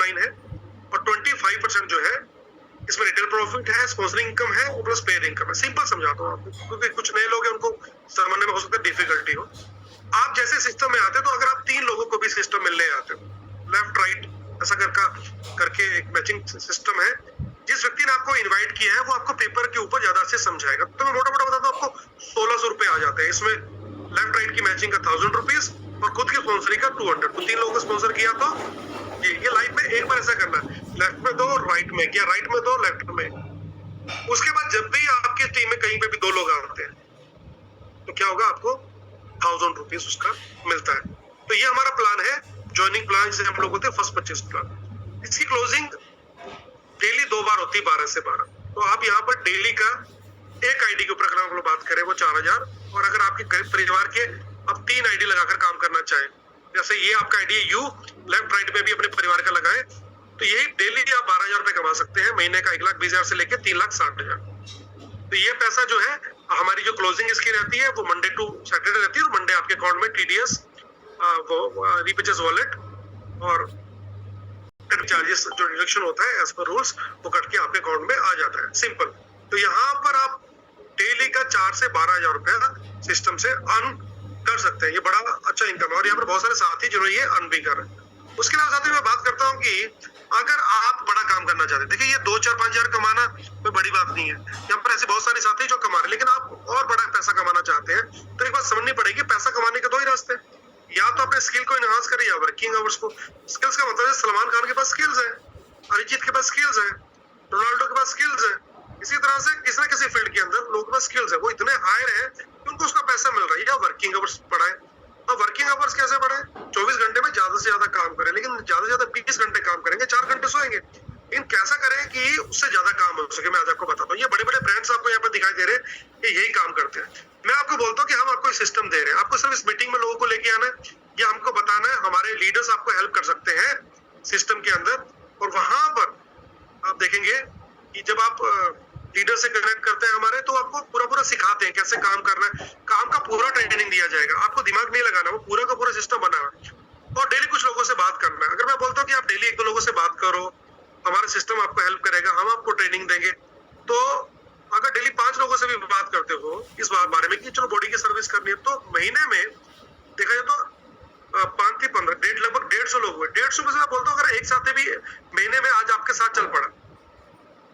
Online है, और 25% जो है इसमें रिटेल प्रॉफिट है, स्पॉन्सरिंग इनकम है और प्लस पेड इनकम है। सिंपल समझाता हूँ आपको, क्योंकि कुछ नए लोग हैं, उनको समझने में हो सकता है डिफिकल्टी हो। आप जैसे सिस्टम में आते तो अगर आप 3 लोगों को भी सिस्टम मिलने आते हो, लेफ्ट राइट ऐसा करके एक मैचिंग सिस्टम है। जिस व्यक्ति ने आपको इनवाइट किया है वो आपको पेपर के ऊपर ज्यादा से समझाएगा। तो मैं मोटा मोटा बताता हूँ, आपको 1600 रुपए आ जाते हैं। इसमें लेफ्ट राइट की मैचिंग का 1000 रुपीज और खुद की स्पॉन्सरिंग का 200। तो 3 लोगों को स्पॉन्सर किया तो ये लाइफ में एक बार ऐसा करना है, लेफ्ट में दो राइट में, या राइट में दो लेफ्ट में। उसके बाद जब भी आपकी टीम में कहीं पे भी 2 लोग आते हैं तो क्या होगा, आपको 1000 रुपीज उसका मिलता है। तो ये हमारा प्लान है, ज्वाइनिंग प्लान, जिसे हम लोग बोलते हैं फर्स्ट परचेज प्लान। इसकी क्लोजिंग डेली 2 बार होती है, 12 से 12। तो आप यहाँ पर डेली का एक आईडी के ऊपर अगर हम लोग बात करें वो 4000, और अगर आपके परिवार के आप 3 आईडी लगाकर काम करना चाहें, जैसे ये आपका आईडी है यू, लेफ्ट राइट में भी अपने परिवार का लगाए, तो यही डेली आप 12,000 रुपए कमा सकते हैं। महीने का 1,20,000 से लेकर 3,60,000। तो ये पैसा जो है, हमारी जो क्लोजिंग इसकी रहती है वो मंडे टू सैटरडे रहती है, और मंडे आपके अकाउंट में टीडीएस, रीपर्चेज वॉलेट और चार्जेस जो डिडक्शन होता है एज पर रूल्स, वो कट के आपके अकाउंट में आ जाता है। सिंपल। तो यहाँ पर आप डेली का 4 से 12,000 रुपया सिस्टम से अर्न कर सकते हैं। ये बड़ा अच्छा इनकम है, और यहाँ पर बहुत सारे साथी जो ये अर्न भी कर रहे हैं। उसके अलावा साथ ही मैं बात करता हूँ कि अगर आप बड़ा काम करना चाहते हैं, देखिए ये 2-4-5 हजार कमाना कोई बड़ी बात नहीं है। यहाँ पर ऐसे बहुत सारे साथी जो कमा रहे हैं, लेकिन आप और बड़ा पैसा कमाना चाहते हैं तो एक बात समझनी पड़ेगी, पैसा कमाने के 2 ही रास्ते हैं। या तो अपने स्किल को एनहांस करें या वर्किंग आवर्स को। स्किल्स का मतलब है सलमान खान के पास स्किल्स है, अरिजीत के पास स्किल्स है, रोनाल्डो के पास स्किल्स है। इसी तरह से किसी न किसी फील्ड के अंदर लोगों के पास स्किल्स है, वो इतने हायर है कि उनको उसका पैसा मिल रहा है। या वर्किंग आवर्स बढ़ाए। अब वर्किंग आवर्स कैसे बढ़ाए? 24 घंटे में ज्यादा से ज्यादा काम करें, लेकिन ज्यादा से ज्यादा 20 घंटे काम करेंगे, 4 घंटे सोएंगे। इन कैसा करें कि उससे ज्यादा काम हो सके, मैं आज आपको बताता हूँ। ये बड़े बड़े ब्रांड्स आपको यहाँ पर दिखाई दे रहे हैं, ये यही काम करते हैं। मैं आपको बोलता हूँ कि हम आपको सिस्टम दे रहे हैं, आपको सिर्फ इस मीटिंग में लोगों को लेके आना है, या हमको बताना है। हमारे लीडर्स आपको हेल्प कर सकते हैं सिस्टम के अंदर, और वहां पर आप देखेंगे कि जब आप लीडर से कनेक्ट करते हैं हमारे, तो आपको पूरा पूरा सिखाते हैं कैसे काम करना है। काम का पूरा ट्रेनिंग दिया जाएगा, आपको दिमाग नहीं लगाना, वो पूरा का पूरा सिस्टम बना है। और डेली कुछ लोगों से बात करना है। अगर मैं बोलता हूँ कि आप डेली 1-2 लोगों से बात करो, हमारा सिस्टम आपको हेल्प करेगा, हम आपको ट्रेनिंग देंगे। तो अगर डेली 5 लोगों से भी बात करते हो इस बारे में कि चलो बॉडी की सर्विस करनी है, तो महीने में देखा जाए तो 5 से 15 लगभग 150 लोग हुए। 150 में से मैं बोलता हूँ अगर एक साथ भी महीने में आज आपके साथ चल पड़ा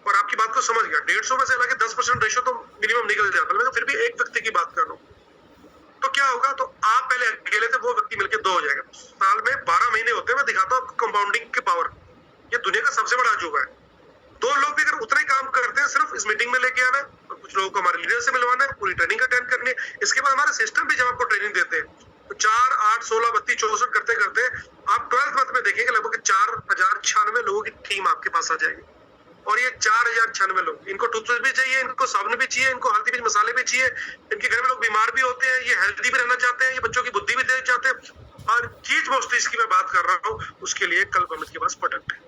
और आपकी बात को समझ गया, 150 में से लगे 10% रेशो तो मिनिमम निकल जाता है। मैं फिर भी एक व्यक्ति की बात कर रहा हूँ, तो क्या होगा? तो आप पहले अकेले थे, वो व्यक्ति मिलकर 2 हो जाएगा। साल में 12 महीने होते हैं। मैं दिखाता हूँ आपको कंपाउंडिंग की पावर। ये दुनिया का सबसे बड़ा अजूबा है। 2 लोग भी अगर उतना ही काम करते हैं, सिर्फ इस मीटिंग में लेके आना है, और कुछ लोगों को हमारे लीडर से मिलवाना है, पूरी ट्रेनिंग अटेंड करनी है। इसके बाद हमारा सिस्टम भी जब आपको ट्रेनिंग देते हैं तो 4, 8, 16, 32, 64 करते करते आप 12th मंथ में देखेंगे लगभग 4096 लोगों की टीम आपके पास आ जाएगी। और ये 4096 लोग, इनको टूथपेस्ट भी चाहिए, इनको साबुन भी चाहिए, इनको हल्दी भी मसाले भी चाहिए, इनके घर में लोग बीमार भी होते हैं, ये हेल्दी भी रहना चाहते हैं, ये बच्चों की बुद्धि भी देना चाहते हैं। और चीज मोस्टली इसकी मैं बात कर रहा हूँ, उसके लिए कल अमित के पास प्रोडक्ट है,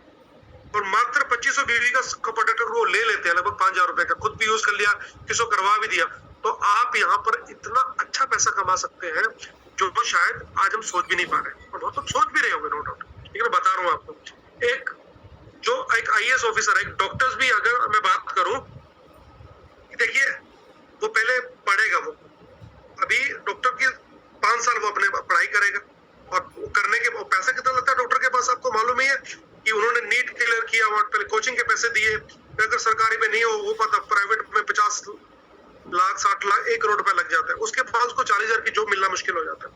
और मात्र 2500 बीवी का प्रोडक्ट वो ले लेते हैं, लगभग 5,000 रुपए का। खुद भी यूज कर लिया, किसी को करवा भी दिया। तो आप यहाँ पर इतना अच्छा पैसा कमा सकते हैं जो शायद आज हम सोच भी नहीं पा रहे, और बहुत लोग सोच भी रहे होंगे, नो डाउट। लेकिन मैं बता रहा हूँ आपको, एक IAS ऑफिसर है, एक डॉक्टर्स भी अगर मैं बात करूं, देखिए वो पहले पढ़ेगा, वो अभी डॉक्टर की 5 साल वो अपने पढ़ाई करेगा, और करने के पैसा कितना लगता है डॉक्टर के पास आपको मालूम ही है कि उन्होंने नीट क्लियर किया, वहां पहले कोचिंग के पैसे दिए। अगर सरकारी में नहीं हो पता, प्राइवेट में 50 लाख 60 लाख 1 करोड़ रुपए लग जाता है। उसके बाद उसको 40,000 की जॉब मिलना मुश्किल हो जाता है।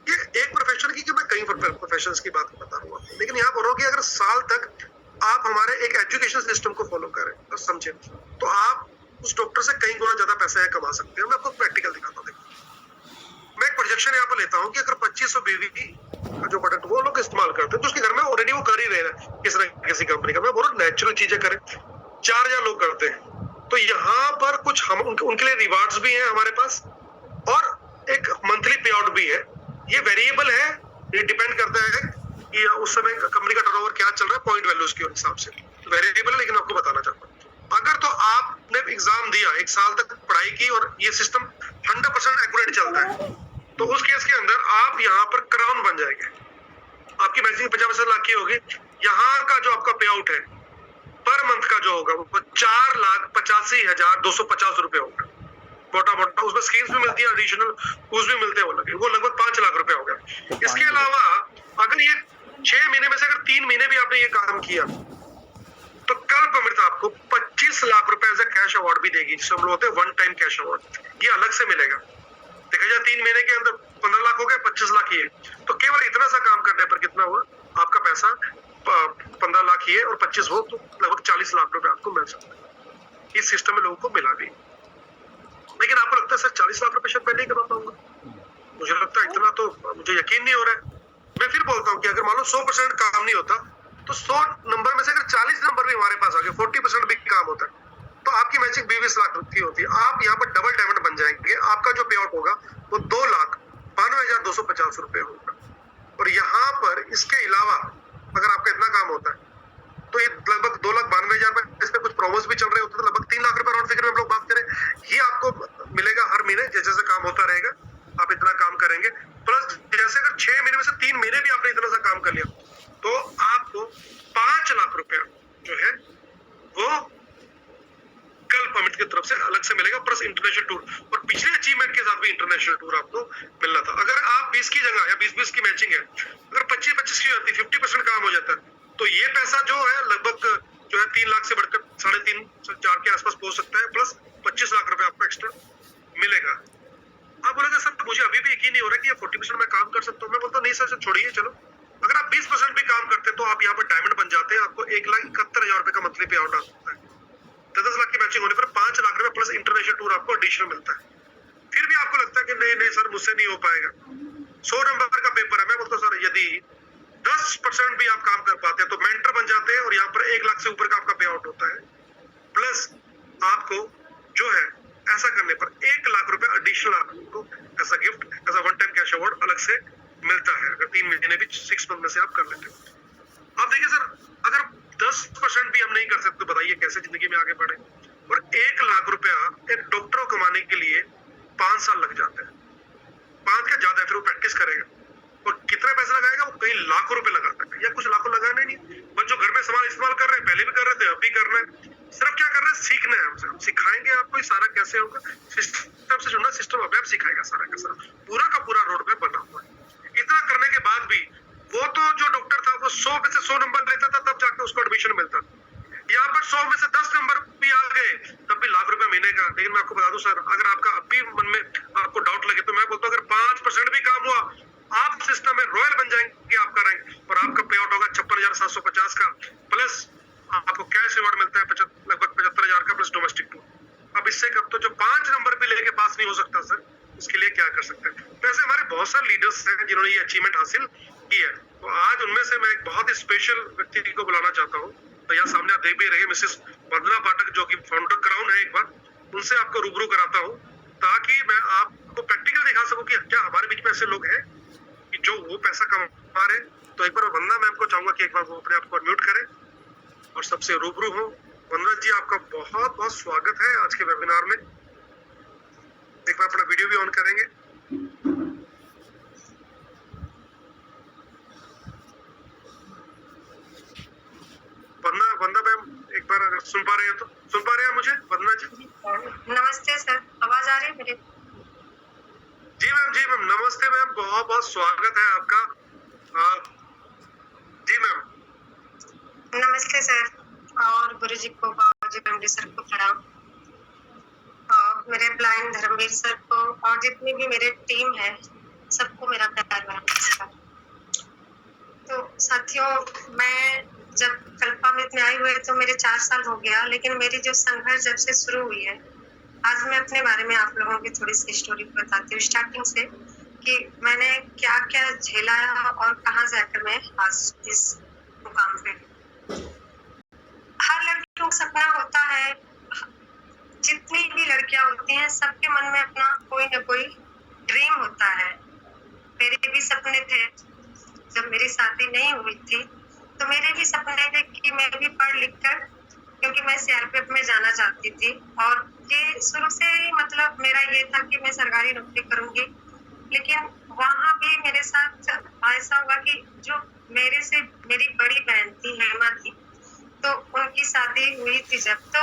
ये एक प्रोफेशन की, मैं कई प्रोफेशन की बात बता रहा हूँ, लेकिन यहाँ पर होगी अगर साल तक आप हमारे एक एजुकेशन सिस्टम को फॉलो करें और समझें, तो आप उस डॉक्टर से कई गुना ज्यादा पैसा कमा सकते हैं। मैं आपको प्रैक्टिकल दिखाता हूँ। मैं एक प्रोजेक्शन यहाँ पर लेता हूँ कि अगर 2500 बीवी का जो प्रोडक्ट वो लोग इस्तेमाल करते हैं, तो उसके घर में ऑलरेडी वो कर ही रहे हैं किसी न किसी कंपनी का। मैं बोल रहा हूँ नेचुरल चीजें करें, 4000 लोग करते हैं। तो यहाँ पर कुछ हम उनके लिए रिवार्ड्स भी हैं हमारे पास, और एक मंथली पे आउट भी है। ये वेरिएबल है, ये डिपेंड करता है कि उस समय कंपनी का टर्नओवर क्या चल रहा है, पॉइंट वैल्यूज के हिसाब से वेरिएबल है। लेकिन आपको बताना चाहता हूँ, अगर तो आपने एग्जाम दिया, 1 साल तक पढ़ाई की, और ये सिस्टम 100% एक्यूरेट चलता है, तो उस केस के अंदर आप यहाँ पर क्राउन बन जाएंगे। आपकी मैचिंग 50% लाख की होगी, यहाँ का जो आपका पे आउट है पर मंथ का जो होगा वो 4,85,250 रुपए होगा, मोटा मोटा। उसमें स्कीम्स भी मिलती है, एडिशनल कुछ भी मिलते हैं, वो लगभग 5 लाख रुपए हो गया। इसके अलावा अगर ये 6 महीने में से अगर 3 महीने भी आपने ये काम किया तो कल्प अमृत आपको 25 लाख रुपए एज ए कैश अवार्ड भी देगी, जिसे हम लोग होते हैं वन टाइम कैश अवार्ड। ये अलग से मिलेगा। देखा जाए 3 महीने के अंदर 15 लाख हो गए, 25 लाख ये, तो केवल इतना सा काम करने पर कितना हुआ, आपका पैसा 15 लाख ये और 25 हो, तो लगभग 40 लाख रुपए आपको मिल सकता है। इस सिस्टम में लोगों को मिला भी। लेकिन आपको लगता है सर 40 लाख रुपए शायद मैं नहीं कमा पाऊंगा, मुझे लगता है इतना तो मुझे यकीन नहीं हो रहा है। मैं फिर बोलता हूँ कि अगर मान लो 100% काम नहीं होता तो 100 नंबर में से अगर 40 नंबर भी हमारे पास आ गए, 40% भी काम होता है, तो आपकी मैचिंग 20 लाख की होती है। आप यहाँ पर डबल डायमंड बन जाएंगे। आपका जो पे आउट होगा वो 2,92,250 रुपए होगा। और यहाँ पर इसके अलावा अगर आपका इतना काम होता है तो ये लगभग 2,92,000 इसमें कुछ प्रोमोस भी चल रहे होते हैं, तो लगभग 3 लाख रुपए राउंड फिगर में हम लोग बात करें, ये आपको मिलेगा हर महीने जैसे जैसे काम होता रहेगा। आप इतना काम करेंगे, प्लस जैसे अगर 6 महीने में से 3 महीने भी आपने इतना सा काम कर लिया तो आपको 5 लाख रुपया जो है वो कल्प अमृत की तरफ से अलग से मिलेगा, प्लस इंटरनेशनल टूर। और पिछले अचीवमेंट के साथ भी इंटरनेशनल टूर आपको मिलना था। अगर आप 20 की जगह या 20-20 की मैचिंग है, अगर 25-25 की होती, 50% काम हो जाता है, तो ये पैसा जो है लगभग जो है 3 लाख से बढ़कर 3.5-4 के आसपास पहुंच सकता है, प्लस 25 लाख रुपए आपको एक्स्ट्रा मिलेगा। आप बोलेंगे सर मुझे अभी भी यकीन नहीं हो रहा कि ये 40% में काम कर सकता हूँ। मैं बोलता हूँ नहीं सर, छोड़िए, चलो अगर आप 20% भी काम करते हैं तो आप यहाँ पर डायमंड बन जाते हैं। आपको 1,71,000 रुपए का मंथली पे आउट आता है। 10 लाख की मैचिंग होने पर 5 लाख रुपए प्लस इंटरनेशनल टूर आपको एडिशनल मिलता है। फिर भी आपको लगता है कि नहीं नहीं सर मुझसे नहीं हो पाएगा, 100 नंबर का पेपर है, मैं बोलता हूँ सर यदि 10% भी आप काम कर पाते हैं तो मेंटर बन जाते हैं और यहाँ पर 1 लाख से ऊपर का आपका पे आउट होता है। प्लस आपको जो है ऐसा करने पर 1 लाख रुपए एडिशनल आपको ऐसा गिफ्ट, ऐसा वन टाइम कैश अवार्ड अलग से मिलता है, अगर 3 महीने भी 6 मंथ में से आप कर लेते हो। आप देखिए सर अगर 10% भी हम नहीं कर सकते तो बताइए कैसे जिंदगी में आगे बढ़े। और 1 लाख रुपया एक डॉक्टर को कमाने के लिए 5 साल लग जाते हैं, 5 का ज्यादा है, फिर वो प्रैक्टिस करेगा और कितना पैसा लगाएगा, वो कई लाखों रुपए लगाता है, या कुछ लाखों लगाना नहीं। बस जो घर में सामान इस्तेमाल कर रहे हैं, पहले भी कर रहे थे, अब भी करना है, सिर्फ क्या कर रहे हैं, सीखना है हमसे। हम सिखाएंगे आपको ये सारा कैसे होगा, सिस्टम से जुड़ना, सिस्टम अपने आप सिखाएगा सारा का सारा, पूरा का पूरा रोड मैप बना हुआ है। इतना करने के बाद भी वो तो जो डॉक्टर था वो 100 में से 100 नंबर लेता था, तब जाके उसको एडमिशन मिलता। यहाँ पर 100 में से 10 नंबर भी आ गए तब भी लाख रुपए महीने का। लेकिन मैं आपको बता दूं सर, अगर आपका अभी मन में आपको डाउट लगे तो मैं बोलता हूँ अगर 5% भी काम हुआ, आप सिस्टम में रॉयल बन जाएंगे आपका रैंक, और आपका पे आउट होगा 56,750 का, प्लस आपको कैश रिवॉर्ड मिलता है लगभग 75,000 का, प्लस डोमेस्टिक टूर। अब इससे कब तो जो 5 नंबर भी लेके पास नहीं हो सकता सर, उसके लिए क्या कर सकते हैं। वैसे हमारे बहुत सारे लीडर्स हैं जिन्होंने ये अचीवमेंट हासिल की है, तो आज उनमें से मैं एक बहुत ही स्पेशल व्यक्ति को बुलाना चाहता हूँ। तो यहाँ सामने आप देख भी रहे मिसेस वंदना पाठक, जो कि फाउंडर क्राउन है, एक बार उनसे आपको रूबरू कराता हूँ ताकि मैं आपको प्रैक्टिकल दिखा सकूं कि क्या हमारे बीच में ऐसे लोग हैं कि जो वो पैसा कमा रहे। तो एक बार वंदना मैम को चाहूंगा कि एक बार वो अपने आप को म्यूट करें और सबसे रूबरू हो। वंदना जी आपका बहुत बहुत स्वागत है आज के वेबिनार में। एक बार अपना वीडियो भी ऑन करेंगे। वंदना मैम एक बार अगर सुन पा रहे हैं तो, सुन पा रहे हैं मुझे वंदना जी? नमस्ते सर, आवाज आ रही है मेरी? जी मैम नमस्ते मैम, बहुत बहुत स्वागत है आपका। जी मैम नमस्ते सर, और गुरु जी को, बाबा जी, एमडी सर को प्रणाम, और मेरे ब्लाइंड धर्मवीर सर को, और जितनी भी मेरे टीम है सबको मेरा प्यार भरा नमस्कार। तो साथियों, मैं जब कल्पामृत में आई हुई तो मेरे 4 साल हो गया, लेकिन मेरी जो संघर्ष जब से शुरू हुई है, आज मैं अपने बारे में आप लोगों की थोड़ी सी स्टोरी बताती हूँ स्टार्टिंग से, कि मैंने क्या क्या झेला और कहाँ जाकर मैं आज इस मुकाम पे। हर लड़कियों का सपना होता है, जितनी भी लड़कियां होती हैं सबके मन में अपना कोई ना कोई ड्रीम होता है। मेरे भी सपने थे। जब मेरी शादी नहीं हुई थी तो मेरे भी सपने थे कि मैं भी पढ़ लिख कर, क्योंकि मैं सीआरपीएफ में जाना चाहती थी, और ये शुरू से ही मतलब मेरा ये था कि मैं सरकारी नौकरी करूंगी। लेकिन वहाँ भी मेरे साथ ऐसा हुआ कि जो मेरे से मेरी बड़ी बहन थी हेमा थी, तो उनकी शादी हुई थी जब, तो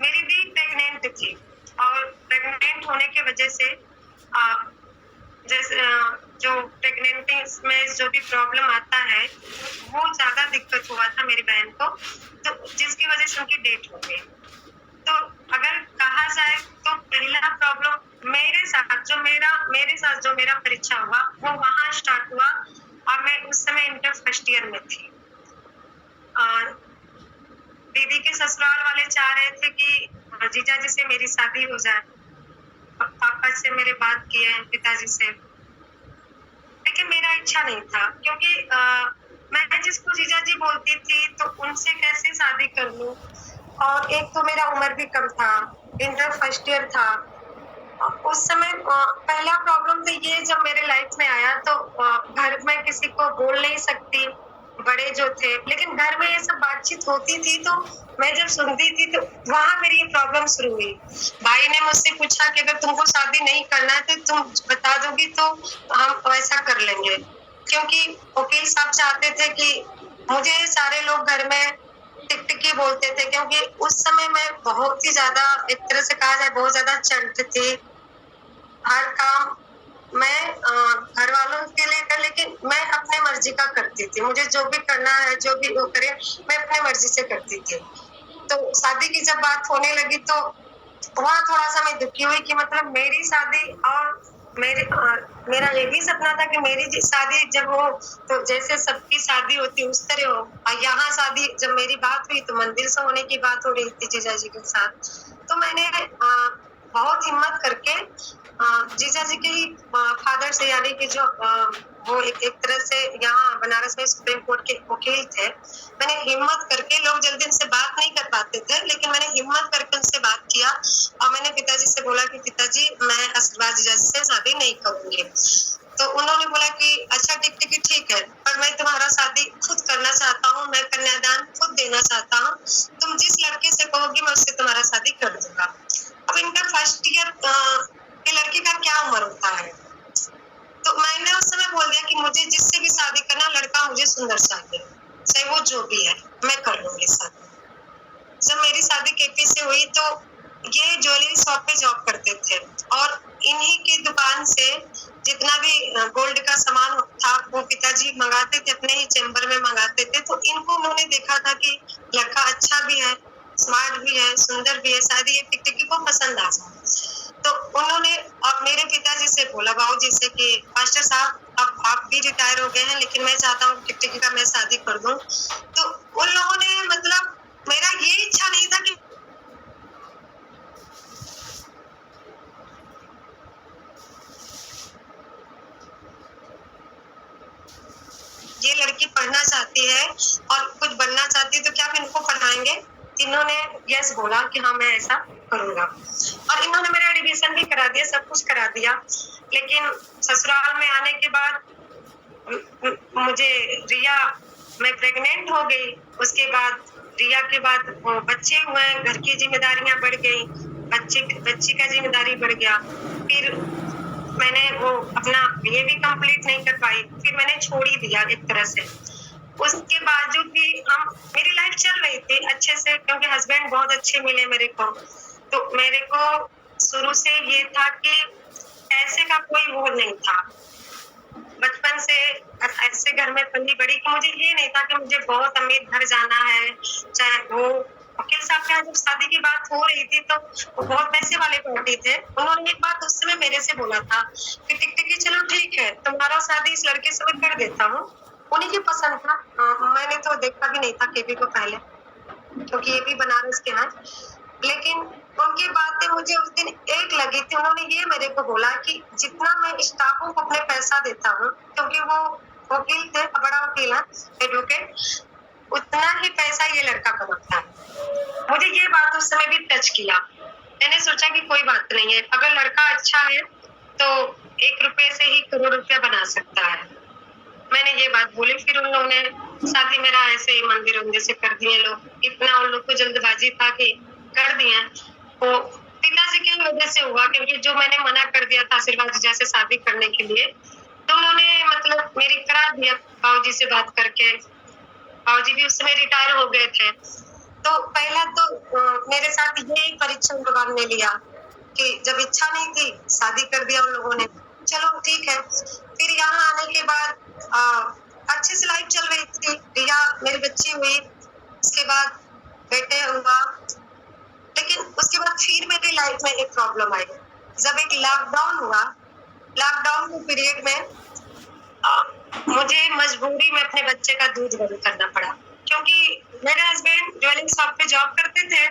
मेरी दी प्रेग्नेंट थी और प्रेग्नेंट होने की वजह से जैसे जो प्रेगनेंसी में जो भी प्रॉब्लम आता है वो ज्यादा दिक्कत हुआ था मेरी बहन को, तो जिसकी वजह से उनकी डेथ हो गई। तो अगर कहा जाए तो पहला प्रॉब्लम मेरे साथ जो मेरा परीक्षा हुआ वो वहां स्टार्ट हुआ और मैं उस समय इंटर फर्स्ट ईयर में थी। और दीदी के ससुराल वाले चाह रहे थे कि जीजा जी से मेरी शादी हो जाए। पापा से मेरे बात किए, पिताजी से, लेकिन मेरा इच्छा नहीं था क्योंकि मैं जिसको जीजा जी बोलती थी तो उनसे कैसे शादी कर लूं, और एक तो मेरा उम्र भी कम था, इंटर फर्स्ट ईयर था। उस समय पहला प्रॉब्लम तो ये जब मेरे लाइफ में आया तो घर में किसी को बोल नहीं सकती, बड़े जो थे, लेकिन घर में ये सब बातचीत होती थी तो मैं जब सुनती थी तो वहां मेरी ये प्रॉब्लम शुरू हुई। भाई ने मुझसे पूछा कि अगर तुमको शादी नहीं करना है तो तुम बता दोगी तो हम वैसा कर लेंगे, क्योंकि वकील साहब चाहते थे कि मुझे सारे लोग घर में टिकटिकी बोलते थे, क्योंकि उस समय मैं बहुत ही ज्यादा, एक तरह से कहा जाए बहुत ज्यादा चंट थी। हर काम मैं घर वालों के लिए कर, लेकिन मैं अपने मर्जी का करती थी, मुझे जो भी करना है जो भी वो करे मैं अपने मर्जी से करती थी। तो शादी की जब बात होने लगी तो वहाँ थोड़ा सा मैं दुखी हुई कि मतलब मेरी शादी और मेरा ये भी सपना था कि मेरी शादी जब हो तो जैसे सबकी शादी होती उस तरह हो, और यहाँ शादी जब मेरी बात हुई तो मंदिर से होने की बात हो रही थी जीजा जी के साथ। तो मैंने बहुत हिम्मत करके जीजा जी के ही फादर से, यानी कि जो वो एक तरह से यहाँ बनारस में सुप्रीम कोर्ट के वकील थे, मैंने हिम्मत करके, लोग जल्दी उनसे बात नहीं कर पाते थे लेकिन मैंने हिम्मत करके उनसे बात किया और मैंने पिताजी से बोला कि पिताजी मैं आशीर्वाद जीजा जी से शादी नहीं करूंगी। तो उन्होंने बोला कि अच्छा ठीक है, पर मैं तुम्हारा शादी खुद करना चाहता हूँ, मैं कन्यादान खुद देना चाहता हूँ, तुम जिस लड़के से कहोगी मैं उससे तुम्हारा शादी कर दूंगा। अब इंटर फर्स्ट ईयर की लड़की का क्या उम्र होता है, तो मैंने उस समय बोल दिया कि मुझे जिससे भी शादी करना, लड़का मुझे सुंदर चाहिए, चाहे वो जो भी है मैं कर लूंगी शादी। जब मेरी शादी केपी से हुई तो ये ज्वेलरी शॉप पे जॉब करते थे और इन्हीं की दुकान से जितना भी गोल्ड का सामान था वो पिताजी मंगाते थे, अपने ही चैम्बर में मंगाते थे। तो इनको उन्होंने देखा था कि लड़का अच्छा भी है, स्मार्ट भी है, सुंदर भी है, शायद ये टिकटिकी को पसंद आ जाए। तो उन्होंने अब मेरे पिताजी से बोला, बाबूजी से, कि मास्टर साहब अब आप भी रिटायर हो गए हैं लेकिन मैं चाहता हूँ टिकटिकी का मैं शादी कर दूं। तो उन लोगों ने, मतलब मेरा ये इच्छा नहीं था कि ये लड़की पढ़ना चाहती है और कुछ बनना चाहती है तो क्या हम इनको पढ़ाएंगे। इन्होंने यस बोला कि हाँ मैं ऐसा करूंगा, और इन्होंने मेरा एडमिशन भी करा दिया, सब कुछ करा दिया। लेकिन ससुराल में आने के बाद मुझे रिया, मैं प्रेग्नेंट हो गई, उसके बाद रिया के बाद बच्चे हुए, घर की जिम्मेदारियां बढ़ गई, बच्ची का जिम्मेदारी बढ़ गया। फिर मैंने वो अपना ये भी कंप्लीट नहीं कर पाई, फिर मैंने छोड़ ही दिया एक तरह से। उसके बावजूद भी मेरी लाइफ चल रही थी अच्छे से, क्योंकि हस्बैंड बहुत अच्छे मिले मेरे को। तो मेरे को शुरू से ये था कि पैसे का कोई वो नहीं था, बचपन से ऐसे घर में पली बड़ी कि मुझे ये नहीं था कि मुझे बहुत अमीर घर जाना है। चाहे वो वकील साहब के यहाँ जब शादी की बात हो रही थी तो वो बहुत पैसे वाले पार्टी थे, उन्होंने एक बात उस समय मेरे से बोला था कि टिकटिकी चलो ठीक है तुम्हारा शादी इस लड़के से मैं कर देता हूँ। उन्हीं की पसंद था, मैंने तो देखा भी नहीं था केपी को पहले, क्योंकि ये भी बनारस के हैं। लेकिन उनकी बातें मुझे उस दिन एक लगी थी। उन्होंने ये मेरे को बोला कि जितना मैं स्टाफों को अपने पैसा देता हूँ, क्योंकि वो वकील थे, बड़ा वकील है, एडवोकेट, उतना ही पैसा ये लड़का कमाता है। मुझे ये बात उस समय भी टच किया। मैंने सोचा कि कोई बात नहीं है, अगर लड़का अच्छा है तो 1 रुपए से ही करोड़ रुपया बना सकता है। मैंने ये बात बोली, फिर उन लोगों ने शादी मेरा ऐसे ही मंदिर उंदिर से कर दिए लोग। इतना उन लोग को जल्दबाजी था कि कर दिए। तो पिताजी की वजह से हुआ, क्योंकि जो मैंने मना कर दिया था आशीर्वाद जीजा से शादी करने के लिए, तो उन्होंने मतलब मेरी करा दिया बाबूजी से बात करके। बाबूजी भी उस समय रिटायर हो गए थे। तो पहला तो मेरे साथ यही परीक्षण भगवान ने लिया कि जब इच्छा नहीं थी शादी कर दिया उन लोगों ने, चलो ठीक है। फिर यहाँ आने के बाद अच्छे से लाइफ चल रही थी। रिया मेरी बच्ची हुई, उसके बाद बेटे हुआ, लेकिन उसके बाद फिर मेरी लाइफ में एक प्रॉब्लम आई। जब एक लॉकडाउन हुआ, लॉकडाउन के पीरियड में मुझे मजबूरी में अपने बच्चे का दूध बंद करना पड़ा, क्योंकि मेरे हस्बैंड ज्वेलरी शॉप पे जॉब करते थे।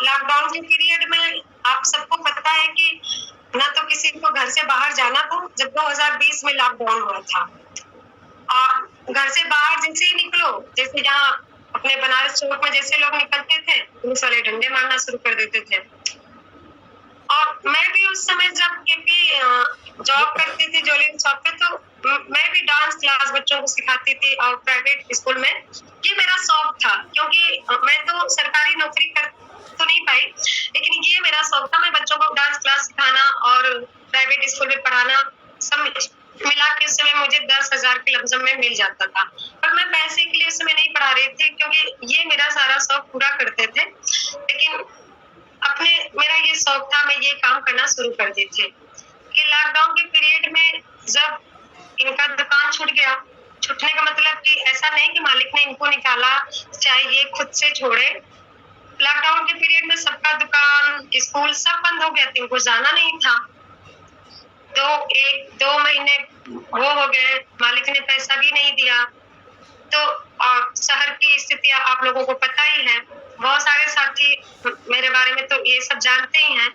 लॉकडाउन के पीरियड में आप सबको पता है कि ना तो किसी को घर से बाहर जाना था। जब 2020 में लॉकडाउन हुआ था, घर से बाहर जैसे ही निकलो, जैसे यहाँ अपने बनारस चौक में जैसे लोग निकलते थे, पुलिस वाले डंडे मारना शुरू कर देते थे। और मैं भी उस समय जब जॉब करती थी ज्वेलरी शॉप पे, तो मैं भी डांस क्लास बच्चों को सिखाती थी और प्राइवेट स्कूल में। ये मेरा शौक था, क्योंकि मैं तो सरकारी नौकरी कर तो नहीं पाई, लेकिन ये मेरा शौक था। मैं बच्चों को डांस क्लास सिखाना और प्राइवेट स्कूल में पढ़ाना, सब मिला के उस समय मुझे 10,000 के लमसम में मिल जाता था। पर मैं पैसे के लिए उस समय नहीं पढ़ा रही थी, क्योंकि ये मेरा सारा शौक पूरा करते थे। लेकिन अपने मेरा ये शौक था, मैं ये काम करना शुरू कर दी थी कि लॉकडाउन के पीरियड में जब इनका दुकान छूट गया, छूटने का मतलब कि ऐसा नहीं कि मालिक ने इनको निकाला, चाहे ये खुद से छोड़े। लॉकडाउन के पीरियड में सबका दुकान, स्कूल सब बंद हो गया था, इनको जाना नहीं था। तो 1-2 महीने वो हो गए, मालिक ने पैसा भी नहीं दिया। तो शहर की स्थिति आप लोगों को पता ही है। बहुत सारे साथी मेरे बारे में तो ये सब जानते ही हैं,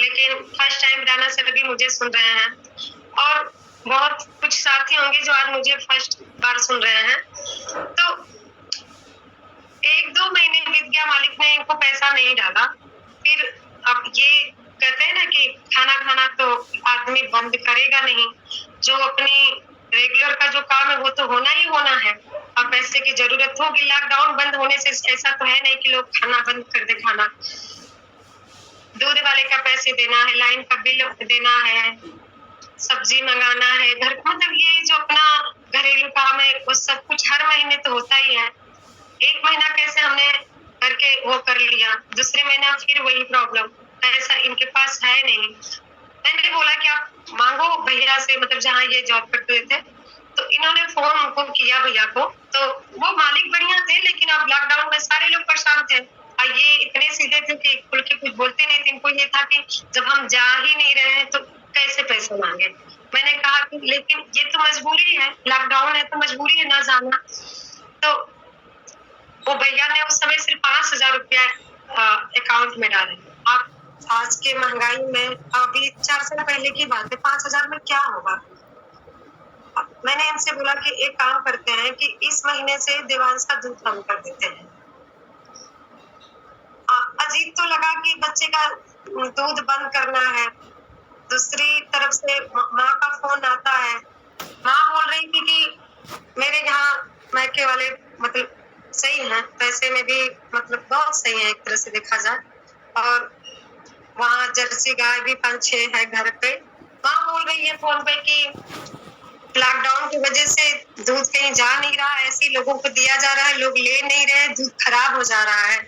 लेकिन फर्स्ट टाइम राना सर भी मुझे सुन रहे हैं, और बहुत कुछ साथी होंगे जो आज मुझे फर्स्ट बार सुन रहे हैं। तो 1-2 महीने बीत गया, मालिक ने इनको पैसा नहीं डाला। फिर अब ये कहते हैं ना कि खाना खाना तो आदमी बंद करेगा नहीं, जो अपनी रेगुलर का जो काम है वो तो होना ही होना है। अब पैसे की जरूरत होगी। लॉकडाउन बंद होने से ऐसा तो है नहीं कि लोग खाना बंद कर दे। खाना, दूध वाले का पैसे देना है, लाइन का बिल देना है, सब्जी मंगाना है, घर मतलब ये जो अपना घरेलू काम है वो सब कुछ हर महीने तो होता ही है। एक महीना कैसे हमने करके वो कर लिया, दूसरे महीना फिर वही प्रॉब्लम, ऐसा इनके पास है नहीं। मैंने बोला कि आप मांगो भैया से, मतलब जहाँ ये जॉब करते थे। तो इन्होंने फोन उनको किया भैया को, तो वो मालिक बढ़िया थे, लेकिन अब लॉकडाउन में सारे लोग परेशान थे। और ये इतने सीधे थे कि खुल के कुछ बोलते नहीं थे। इनको ये था कि जब हम जा ही नहीं रहे हैं तो कैसे पैसे मांगे। मैंने कहा कि लेकिन ये तो मजबूरी है, लॉकडाउन है तो मजबूरी है ना जाना। तो वो भैया ने उस समय सिर्फ 5,000 रुपया अकाउंट में डाले। आप आज के महंगाई में, अभी 4 साल पहले की बात है, 5,000 में क्या होगा। मैंने इनसे बोला कि एक काम करते हैं कि इस महीने से देवांश का दूध बंद कर देते हैं। अजीब तो लगा कि बच्चे का दूध बंद करना है। दूसरी तरफ से माँ का फोन आता है। माँ बोल रही थी कि मेरे यहाँ मायके वाले मतलब सही है, पैसे में भी मतलब बहुत सही है एक तरह से देखा जाए, और वहाँ जर्सी गाय भी 5-6 है घर पे। माँ बोल रही है फोन पे कि लॉकडाउन की वजह से दूध कहीं जा नहीं रहा, ऐसे लोगों को दिया जा रहा है, लोग ले नहीं रहे, दूध खराब हो जा रहा है।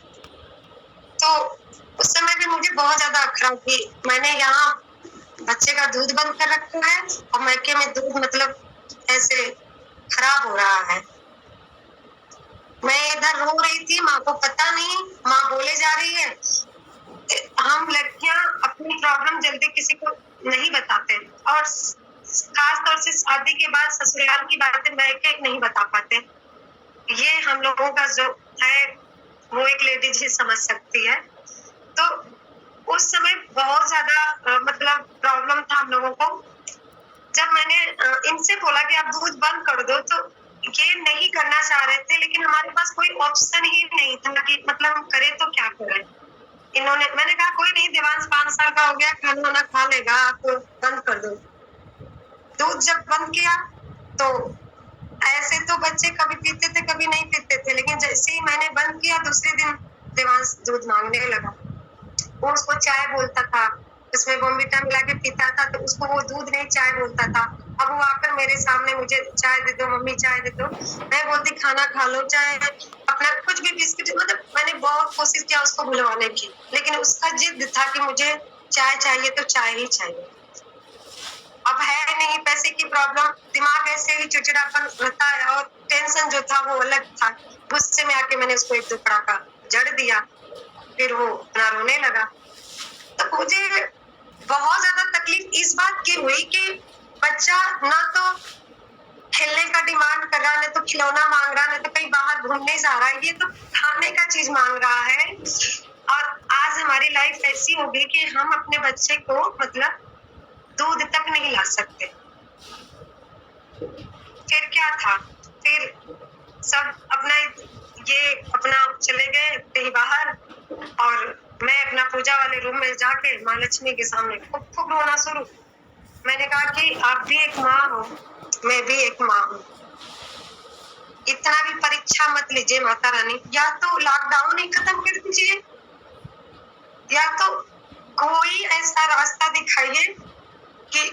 तो उस समय भी मुझे बहुत ज्यादा अखरा कि मैंने यहाँ बच्चे का दूध बंद कर रखा है और मायके में दूध मतलब ऐसे खराब हो रहा है। मैं इधर रो रही थी, माँ को पता नहीं, माँ बोले जा रही है। हम लड़कियां अपनी प्रॉब्लम जल्दी किसी को नहीं बताते, और खास तौर से शादी के बाद ससुराल की बातें मायके नहीं बता पाते। ये हम लोगों का जो है वो एक लेडीज ही समझ सकती है। तो उस समय बहुत ज्यादा मतलब प्रॉब्लम था हम लोगों को। जब मैंने इनसे बोला कि आप दूध बंद कर दो, तो ये नहीं करना चाह रहे थे, लेकिन हमारे पास कोई ऑप्शन ही नहीं था कि मतलब हम करें तो क्या करें। मैंने कहा कोई नहीं, देवांश 5 साल का हो गया, खाना वाना खा लेगा, आप बंद कर दो। दूध जब बंद किया तो ऐसे तो बच्चे कभी पीते थे कभी नहीं पीते थे, लेकिन जैसे ही मैंने बंद किया दूसरे दिन देवांश दूध मांगने लगा। वो उसको चाय बोलता था, उसमें बोनविटा मिला के पीता था, तो उसको वो दूध नहीं चाय बोलता था। अब वो आकर मेरे सामने मुझे चाय दे दो मम्मी, चाय दे दो। मैं बोलती खाना खा लो, चाहे अपना कुछ भी बिस्किट, मतलब मैंने बहुत कोशिश किया उसको भुलवाने की, लेकिन उसका जिद था कि मुझे चाय चाहिए तो चाय ही चाहिए। अब है नहीं पैसे की प्रॉब्लम, दिमाग ऐसे ही चिड़चिड़ापन रहता है, और टेंशन जो था वो अलग था। गुस्से में आके मैंने उसको एक दो पड़ाका जड़ दिया, फिर वो अपना रोने लगा। तो मुझे बहुत ज्यादा तकलीफ इस बात की हुई कि बच्चा ना तो खेलने का डिमांड कर रहा, ना तो खिलौना मांग रहा, ना तो कहीं बाहर घूमने जा रहा है, ये तो खाने का चीज मांग रहा है। और आज हमारी लाइफ ऐसी हो गई कि हम अपने बच्चे को मतलब दूध तक नहीं ला सकते। फिर क्या था, फिर सब अपना ये अपना चले गए कहीं बाहर, और मैं अपना पूजा वाले रूम में जाके माँ लक्ष्मी के सामने खूब खूब रोना शुरू। मैंने कहा कि आप भी एक माँ हो, मैं भी एक माँ हूँ, इतना भी परीक्षा मत लीजिए माता रानी, या तो लॉकडाउन ही खत्म कर दीजिए, या तो कोई ऐसा रास्ता दिखाइए कि,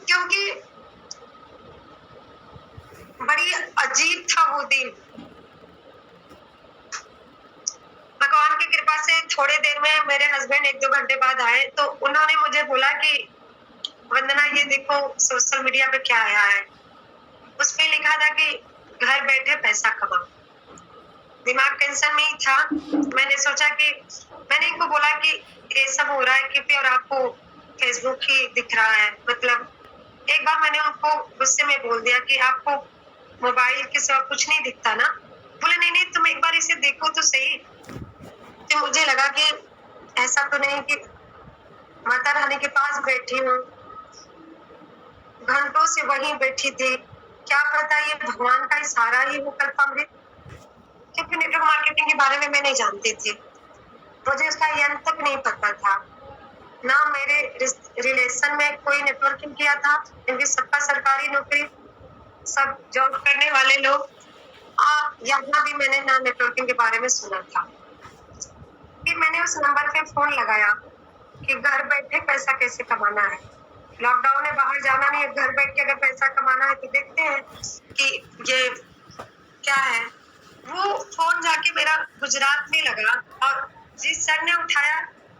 क्योंकि बड़ी अजीब था वो दिन। भगवान की कृपा से थोड़ी देर में मेरे हस्बैंड 1-2 घंटे बाद आए, तो उन्होंने मुझे बोला कि वंदना ये देखो सोशल मीडिया पे क्या आया है। उस पे लिखा था कि घर बैठे पैसा कमाओ। दिमाग टेंशन में ही था। मैंने सोचा कि मैंने इनको बोला कि ये सब हो रहा है क्योंकि, और आपको फेसबुक ही दिख रहा है, मतलब एक बार मैंने उनको गुस्से में बोल दिया कि आपको मोबाइल के सिवा कुछ नहीं दिखता ना। बोले नहीं नहीं तुम एक बार इसे देखो तो सही। तो मुझे लगा कि ऐसा तो नहीं कि माता रानी के पास बैठी हूँ, घंटों से वहीं बैठी थी, क्या पता ये भगवान का इशारा ही हो कल्पामृत, क्योंकि नेटवर्क मार्केटिंग के बारे में मैं नहीं जानती थी, मुझे उसका यंत्र तक नहीं पता था। ना मेरे रिलेशन में कोई नेटवर्किंग किया था, क्योंकि सबका सरकारी नौकरी, सब जॉब करने वाले लोग। यहाँ भी मैंने ना नेटवर्किंग के बारे में सुना था। फिर मैंने उस नंबर पे फोन लगाया कि घर बैठे पैसा कैसे कमाना है, लॉकडाउन है, बाहर जाना नहीं है, घर बैठ के अगर पैसा कमाना है तो देखते हैं कि ये क्या है। वो फोन जाके मेरा गुजरात में लगा, और जिस सर ने उठाया,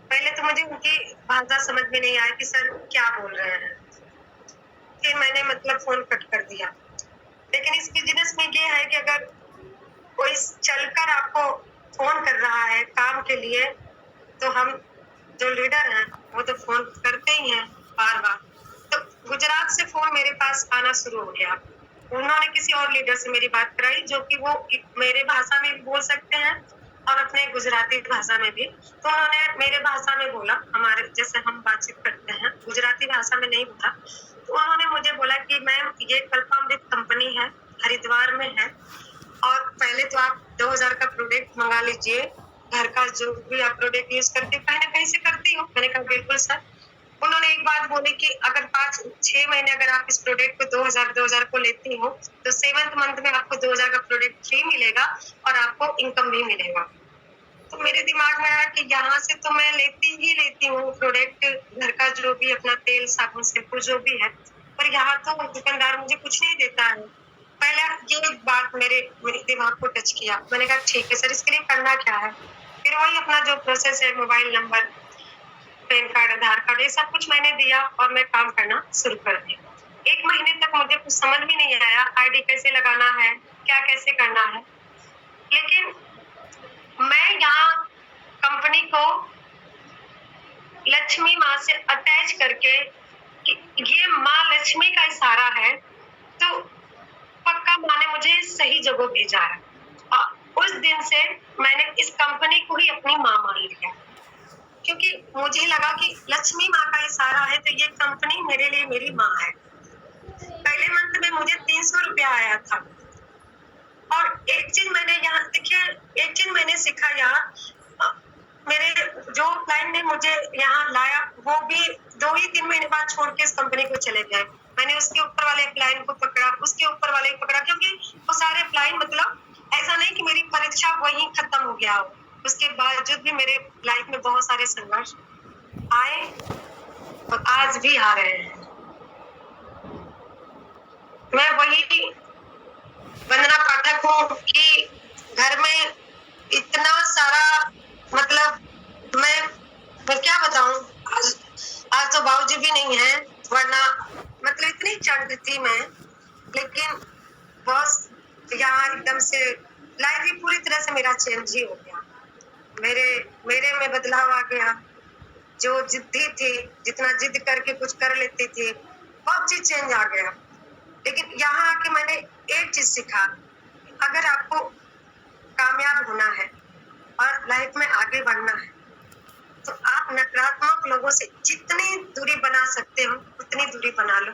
पहले तो मुझे उनकी भाषा समझ में नहीं आया कि सर क्या बोल रहे हैं। फिर मैंने मतलब फोन कट कर दिया। लेकिन इस बिजनेस में ये है कि अगर कोई चलकर आपको फोन कर रहा है काम के लिए, तो हम जो लीडर हैं वो तो फोन करते ही हैं बार बार। तो गुजरात से फोन मेरे पास आना शुरू हो गया। उन्होंने किसी और लीडर से मेरी बात कराई, जो कि वो मेरे भाषा में बोल सकते हैं और अपने गुजराती भाषा में भी। तो उन्होंने मेरे भाषा में बोला, हमारे जैसे हम बातचीत करते हैं, गुजराती भाषा में नहीं बोला। तो उन्होंने मुझे बोला कि मैम ये कल्पामृत कंपनी है, हरिद्वार में है, और पहले तो आप 2000 का प्रोडक्ट मंगा लीजिए, घर का जो भी आप प्रोडक्ट यूज करते कहीं ना कहीं से करती हो। मैंने कहा बिल्कुल सर। उन्होंने एक बात बोली कि अगर 5-6 महीने अगर आप इस प्रोडक्ट को 2000 को लेती हो, तो 7th मंथ में आपको 2000 का प्रोडक्ट फ्री मिलेगा और आपको इनकम भी मिलेगा। तो मेरे दिमाग में आया कि यहाँ से तो मैं लेती हूँ प्रोडक्ट, घर का जो भी अपना तेल साबुन शैम्पू जो भी है, पर यहाँ तो दुकानदार मुझे कुछ नहीं देता है। पहले ये बात मेरे दिमाग को टच किया। मैंने कहा ठीक है सर, इसके लिए करना क्या है। फिर वही अपना जो प्रोसेस है, मोबाइल नंबर, पैन कार्ड, आधार कार्ड, ये सब कुछ मैंने दिया और मैं काम करना शुरू कर दिया। 1 महीने तक मुझे कुछ समझ भी नहीं आया, आईडी कैसे लगाना है, क्या कैसे करना है। लेकिन मैं यहाँ कंपनी को लक्ष्मी माँ से अटैच करके कि ये माँ लक्ष्मी का इशारा है, तो पक्का माँ ने मुझे सही जगह भेजा है। उस दिन से मैंने इस कंपनी को ही अपनी माँ मान लिया, क्योंकि मुझे लगा कि लक्ष्मी माँ का इशारा है तो ये कंपनी मेरे लिए मेरी माँ है। पहले मंथ में मुझे 300 रुपया आया था। और एक चीज मैंने यहाँ देखिए, एक चीज मैंने सीखा यहाँ, मेरे जो क्लाइंट ने मुझे यहाँ लाया वो भी 2 ही 3 महीने बाद छोड़ के इस कंपनी को चले गए। मैंने उसके ऊपर वाले क्लाइंट को पकड़ा, उसके ऊपर वाले को पकड़ा, क्योंकि वो सारे क्लाइंट, मतलब ऐसा नहीं कि मेरी परीक्षा वहीं खत्म हो गया हो, उसके बावजूद भी मेरे लाइफ में बहुत सारे संघर्ष आए और आज भी आ रहे हैं। मैं वही वंदना पाठक हूँ कि घर में इतना सारा मतलब मैं क्या बताऊं, आज तो बाबूजी भी नहीं है, वरना मतलब इतनी चंड थी मैं, लेकिन बॉस यहाँ एकदम से लाइफ ही पूरी तरह से मेरा चेंज ही हो गया। मेरे में बदलाव आ गया। जो जिद्दी थी, जितना जिद करके कुछ कर लेती थी, बहुत चीज चेंज आ गया। लेकिन यहाँ आके मैंने एक चीज सीखा, अगर आपको कामयाब होना है और लाइफ में आगे बढ़ना है तो आप नकारात्मक लोगों से जितनी दूरी बना सकते हो उतनी दूरी बना लो।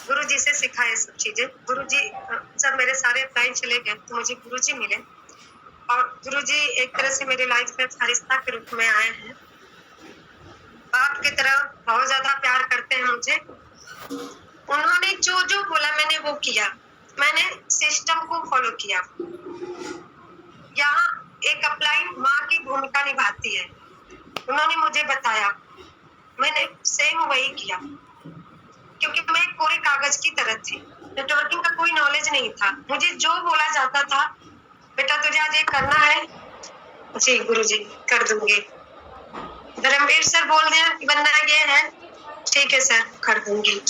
गुरुजी से सीखा ये सब चीजें। गुरुजी जब मेरे सारे क्लाइंट चले गए तो मुझे गुरुजी मिले, और गुरुजी एक तरह से मेरी लाइफ में फरिश्ता के रूप में आए हैं। बाप की तरह बहुत ज्यादा प्यार करते हैं मुझे। उन्होंने जो जो बोला मैंने वो किया, मैंने सिस्टम को फॉलो किया। यहाँ एक अपलाइन माँ की भूमिका निभाती है, उन्होंने मुझे बताया, मैंने सेम वही किया, क्योंकि मैं कोरे कागज की तरह थी। नेटवर्किंग का कोई नॉलेज नहीं था। मुझे जो बोला जाता था, बेटा तुझे आज ये करना है, जी गुरुजी कर दूंगी। धर्मवीर सर बोल दिया कि बनना ये है, ठीक है सर कर दूंगी।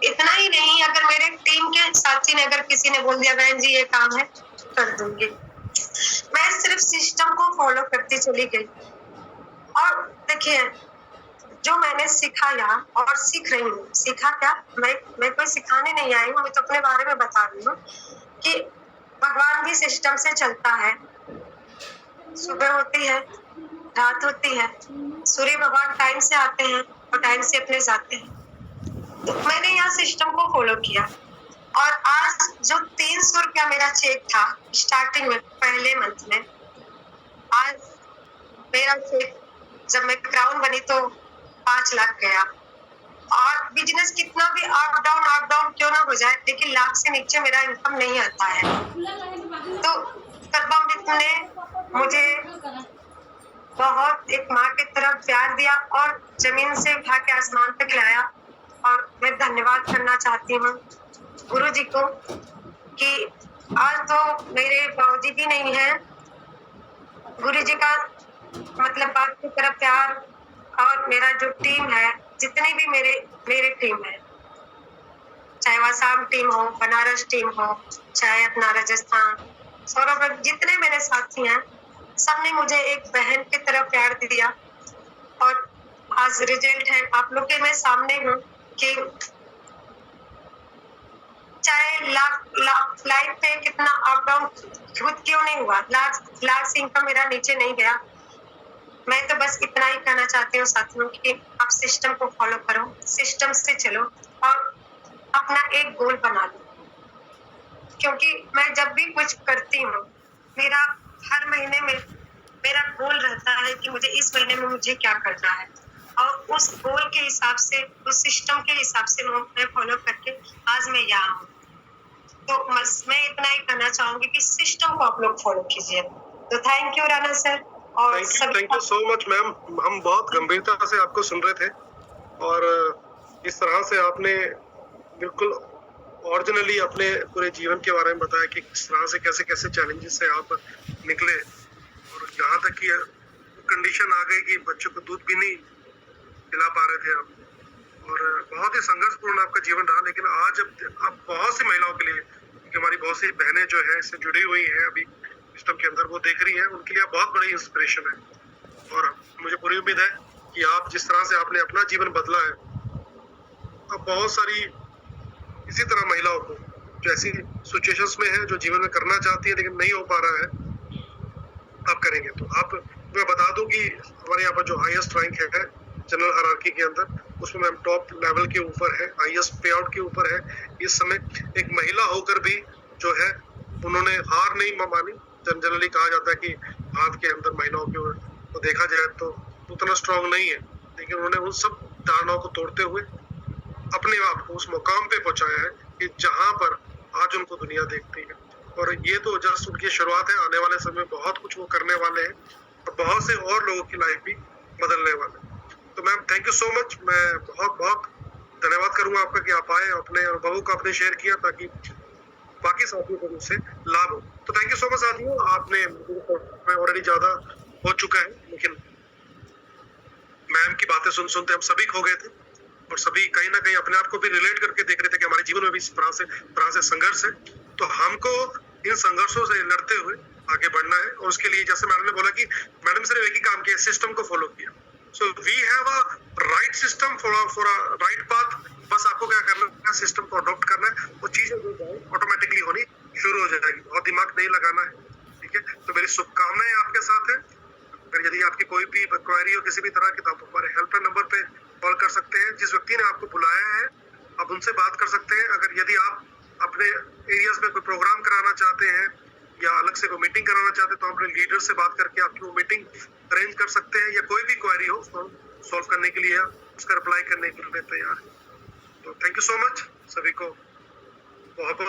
इतना ही नहीं, अगर मेरे टीम के साथी ने, अगर किसी ने बोल दिया बहन जी ये काम है, कर दूंगी। मैं सिर्फ सिस्टम को फॉलो करती चली गई। और देखिए, जो मैंने सीखा यहाँ और सीख रही हूँ, सीखा क्या, मैं कोई सिखाने नहीं आई हूँ, मैं तो अपने बारे में बता रही हूँ कि भगवान भी सिस्टम से चलता है। सुबह होती है, रात होती है, सूर्य भगवान टाइम से आते हैं और टाइम से अपने जाते हैं। तो मैंने यहाँ सिस्टम को फॉलो किया, और आज जो 300 रुपया मेरा चेक था स्टार्टिंग में, पहले मंथ में, आज मेरा चेक जब मैं क्राउन बनी तो 5 लाख गया। और बिजनेस कितना भी अप डाउन क्यों ना हो जाए, लेकिन लाख से नीचे मेरा इनकम नहीं आता है। तो कर्मामृत ने मुझे बहुत एक माँ की तरह प्यार दिया और जमीन से उठा के आसमान तक लाया। और मैं धन्यवाद करना चाहती हूँ गुरु जी को कि आज तो मेरे बाबूजी भी नहीं है। गुरु जी का मतलब बाप की तरह प्यार, और मेरा जो टीम है, जितनी भी मेरे टीम है, चाहे वो आसाम टीम हो, बनारस टीम हो, चाहे अपना राजस्थान, सौरभ, जितने मेरे साथी हैं, सबने मुझे एक बहन की तरह प्यार दिया। और आज रिजल्ट है, आप लोग के मैं सामने हूँ कि चाहे लाइफ पे कितना अप डाउन खुद क्यों नहीं हुआ, लाख से इनकम मेरा नीचे नहीं गया। मैं तो बस इतना ही कहना चाहती हूँ साथियों कि आप सिस्टम को फॉलो करो, सिस्टम से चलो और अपना एक गोल बना लो। क्योंकि मैं जब भी कुछ करती हूँ, मेरा हर महीने में मेरा गोल रहता है कि मुझे इस महीने में मुझे क्या करना है, और उस गोल के हिसाब से, उस सिस्टम के हिसाब से मैं फॉलो करके आज मैं यहाँ हूँ। तो बस मैं इतना ही कहना चाहूंगी कि सिस्टम को आप लोग फॉलो कीजिए। तो थैंक यू राणा सर। और thank you so much ma'am. हम बहुत गंभीरता से आपको सुन रहे थे, और इस तरह से आपने बिल्कुल ओरिजिनली अपने पूरे जीवन के बारे में बताया कि किस तरह से कैसे कैसे चैलेंजेस से आप निकले, और यहाँ तक कि कंडीशन आ गई कि बच्चों को दूध भी नहीं पिला पा रहे थे आप, और बहुत ही संघर्षपूर्ण आपका जीवन रहा। लेकिन आज आप बहुत सी महिलाओं के लिए, क्योंकि हमारी बहुत सी बहनें जो है इससे जुड़ी हुई हैं अभी सिस्टम के अंदर, वो देख रही हैं, उनके लिए आप बहुत बड़ी इंस्पिरेशन है। और मुझे पूरी उम्मीद है कि आप जिस तरह से आपने अपना जीवन बदला है, अब बहुत सारी इसी तरह महिलाओं को जो ऐसी सिचुएशंस में है, जो जीवन में करना चाहती है लेकिन नहीं हो पा रहा है, आप करेंगे। तो आप, मैं बता दूं कि हमारे यहाँ पर जो हाईएस्ट रैंक है जनरल हायरार्की के अंदर, उसमें मैम टॉप लेवल के ऊपर है, हाईएस्ट पे आउट के ऊपर है। इस समय एक महिला होकर भी जो है उन्होंने हार नहीं मानी। जनरली कहा जाता है कि भारत के अंदर महिलाओं के तो देखा जाए तो उतना स्ट्रांग नहीं है, लेकिन उन्होंने उन सब धारणाओं को तोड़ते हुए अपने आप को उस मुकाम पे पहुंचाया है कि जहां पर आज उनको दुनिया देखती है। और ये तो जस्ट उनकी शुरुआत है, आने वाले समय में बहुत कुछ वो करने वाले हैं, और बहुत से और लोगों की लाइफ भी बदलने वाले हैं। तो ma'am thank you so much. मैं बहुत बहुत धन्यवाद करूंगा आपका कि आप आए, अपने अनुभवों को आपने शेयर किया ताकि बाकी साथियों को भी उससे लाभ हो। तो थैंक यू सो मच साथियों, आपने ऑलरेडी ज्यादा हो चुका है, लेकिन मैम की बातें सुनते हम सभी खो गए थे और सभी कहीं ना कहीं अपने आप को भी रिलेट करके देख रहे थे कि हमारे जीवन में भी इस तरह से संघर्ष है। तो हमको इन संघर्षों से लड़ते हुए आगे बढ़ना है और उसके लिए जैसे मैडम ने बोला कि मैडम सिर्फ एक ही काम किया, सिस्टम को फॉलो किया। So we have a right system for a right path. बस आपको क्या करना है, सिस्टम को अडॉप्ट करना है, वो चीजें जो है ऑटोमेटिकली होनी शुरू हो जाएगी, बहुत दिमाग नहीं लगाना है। ठीक है, तो मेरी शुभकामनाएं आपके साथ है। अगर यदि आपकी कोई भी क्वेरी हो किसी भी तरह की, तो आप हमारे हेल्पलाइन नंबर पे कॉल कर सकते हैं। जिस व्यक्ति ने आपको बुलाया है आप उनसे बात कर सकते हैं। अगर यदि आप अपने एरियाज में कोई प्रोग्राम कराना चाहते हैं या अलग से कोई मीटिंग कराना चाहते हैं, तो अपने लीडर से बात करके आपकी वो मीटिंग अरेंज कर सकते हैं, या कोई भी क्वेरी हो सॉल्व करने के लिए, उसका रिप्लाई करने के लिए तैयार है। तो थैंक यू सो मच, सभी को बहुत बहुत